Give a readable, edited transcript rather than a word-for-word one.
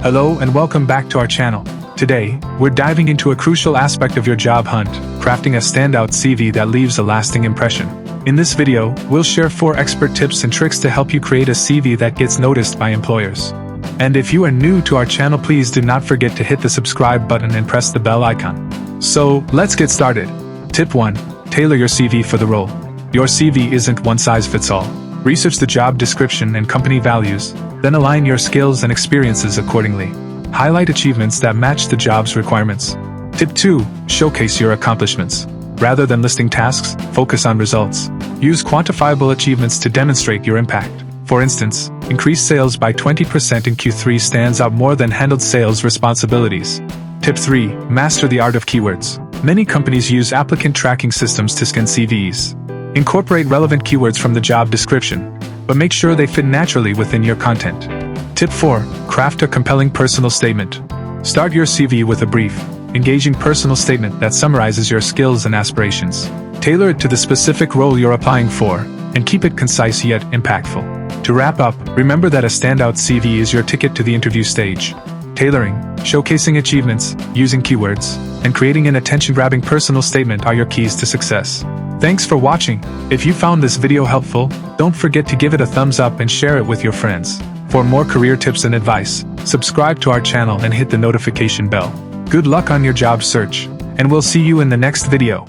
Hello and welcome back to our channel. Today, we're diving into a crucial aspect of your job hunt, crafting a standout CV that leaves a lasting impression. In this video, we'll share 4 expert tips and tricks to help you create a CV that gets noticed by employers. And if you are new to our channel, please do not forget to hit the subscribe button and press the bell icon. So, let's get started. Tip 1. Tailor your CV for the role. Your CV isn't one size fits all. Research the job description and company values, then align your skills and experiences accordingly. Highlight achievements that match the job's requirements. Tip 2. Showcase your accomplishments. Rather than listing tasks, focus on results. Use quantifiable achievements to demonstrate your impact. For instance, increased sales by 20% in Q3 stands out more than handled sales responsibilities. Tip 3. Master the art of keywords. Many companies use applicant tracking systems to scan CVs. Incorporate relevant keywords from the job description, but make sure they fit naturally within your content. Tip 4. Craft a compelling personal statement. Start your CV with a brief, engaging personal statement that summarizes your skills and aspirations. Tailor it to the specific role you're applying for, and keep it concise yet impactful. To wrap up, remember that a standout CV is your ticket to the interview stage. Tailoring, showcasing achievements, using keywords, and creating an attention-grabbing personal statement are your keys to success. Thanks for watching. If you found this video helpful, don't forget to give it a thumbs up and share it with your friends. For more career tips and advice, subscribe to our channel and hit the notification bell. Good luck on your job search, and we'll see you in the next video.